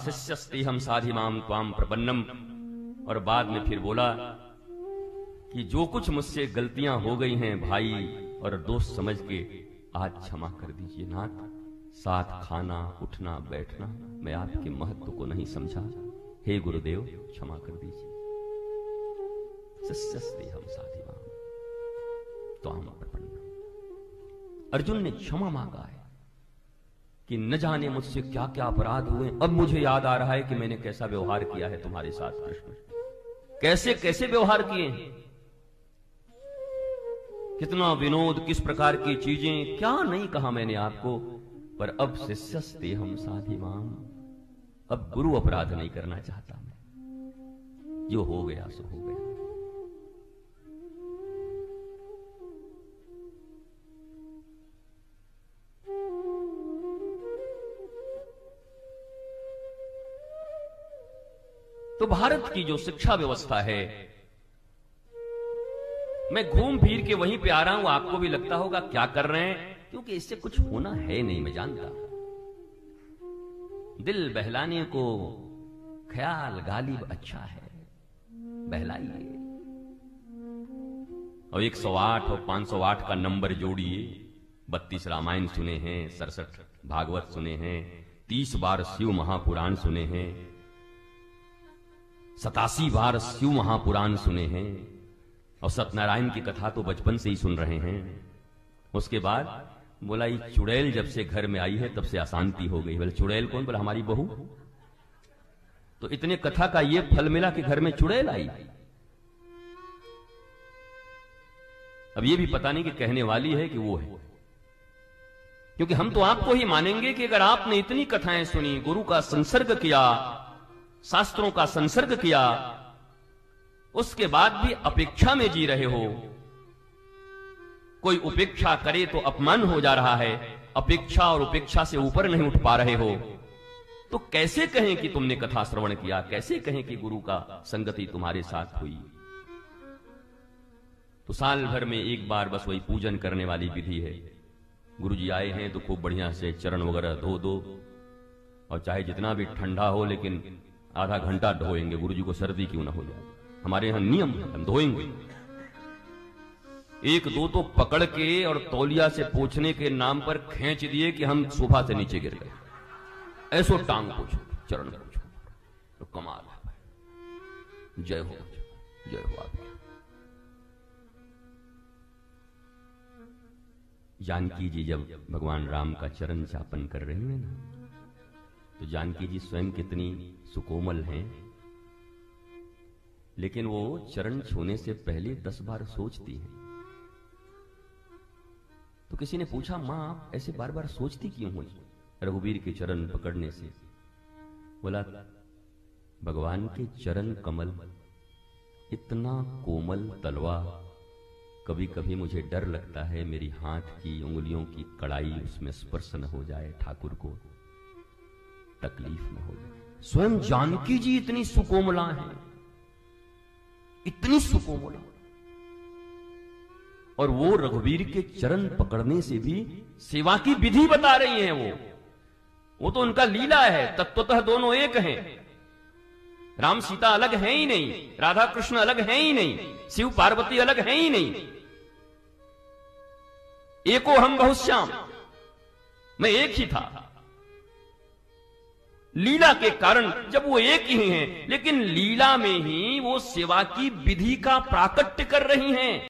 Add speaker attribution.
Speaker 1: शिष्यस्तेहम साधिमाम त्वाम प्रपन्नम, और बाद में फिर बोला कि जो कुछ मुझसे गलतियां हो गई हैं भाई और दोस्त समझ के आज क्षमा कर दीजिए नाथ। साथ खाना उठना बैठना मैं आपके महत्व को नहीं समझा, हे गुरुदेव क्षमा कर दीजिए। शिष्यस्तेहम साधिमाम त्वाम प्रपन्नम। अर्जुन ने क्षमा मांगा है कि न जाने मुझसे क्या क्या अपराध हुए। अब मुझे याद आ रहा है कि मैंने कैसा व्यवहार किया है तुम्हारे साथ कृष्ण, कैसे कैसे व्यवहार किए हैं, कितना विनोद, किस प्रकार की चीजें, क्या नहीं कहा मैंने आपको। पर अब शिष्यस्तेहम साधिमाम, अब गुरु अपराध नहीं करना चाहता मैं, जो हो गया सो हो गया। तो भारत की जो शिक्षा व्यवस्था है, मैं घूम फिर के वहीं पे आ रहा हूं, आपको भी लगता होगा क्या कर रहे हैं, क्योंकि इससे कुछ होना है नहीं, मैं जानता। दिल बहलाने को ख्याल गालिब अच्छा है, बहलाइए। और 108 और 508 का नंबर जोड़िए। 32 रामायण सुने हैं, 67 भागवत सुने हैं, 30 बार शिव महापुराण सुने हैं, 87 बार शिव महापुराण सुने हैं, और सत्यनारायण की कथा तो बचपन से ही सुन रहे हैं। उसके बाद बोला ये चुड़ैल जब से घर में आई है तब से अशांति हो गई। बोले चुड़ैल कौन? बोला हमारी बहू। तो इतने कथा का ये फल मिला कि घर में चुड़ैल आई। अब ये भी पता नहीं कि कहने वाली है कि वो है, क्योंकि हम तो आपको ही मानेंगे कि अगर आपने इतनी कथाएं सुनी, गुरु का संसर्ग किया, शास्त्रों का संसर्ग किया, उसके बाद भी अपेक्षा में जी रहे हो। कोई उपेक्षा करे तो अपमान हो जा रहा है, अपेक्षा और उपेक्षा से ऊपर नहीं उठ पा रहे हो, तो कैसे कहें कि तुमने कथा श्रवण किया, कैसे कहें कि गुरु का संगति तुम्हारे साथ हुई। तो साल भर में एक बार बस वही पूजन करने वाली विधि है। गुरु जी आए हैं तो खूब बढ़िया से चरण वगैरह धो दो, और चाहे जितना भी ठंडा हो लेकिन आधा घंटा धोएंगे, गुरु जी को सर्दी क्यों ना हो जाए। हमारे यहां नियम है, हम धोएंगे। एक दो तो पकड़ के और तौलिया से पोंछने के नाम पर खींच दिए कि हम सोफा से नीचे गिर गए, ऐसो टांग पोछो, चरण पोछो, तो कमाल है। जय हो, जय हो आपकी। जानकी जी जब भगवान राम का चरण चापन कर रही है ना, तो जानकी जी स्वयं कितनी सुकोमल हैं, लेकिन वो चरण छूने से पहले 10 बार सोचती हैं। तो किसी ने पूछा, मां आप ऐसे बार बार सोचती क्यों हो रघुवीर के चरण पकड़ने से? बोला भगवान के चरण कमल इतना कोमल तलवा, कभी कभी मुझे डर लगता है मेरी हाथ की उंगलियों की कड़ाई उसमें स्पर्श न हो जाए, ठाकुर को तकलीफ न हो जाए। स्वयं जानकी जी इतनी सुकोमला हैं, इतनी सुकोमला, और वो रघुवीर के चरण पकड़ने से भी सेवा की विधि बता रही हैं। वो तो उनका लीला है, तत्वतः दोनों एक हैं। राम सीता अलग हैं ही नहीं, राधा कृष्ण अलग हैं ही नहीं, शिव पार्वती अलग हैं ही नहीं। एको हम बहुश्याम, मैं एक ही था। लीला के कारण जब वो एक ही हैं, लेकिन लीला में ही वो सेवा की विधि का प्राकट्य कर रही हैं।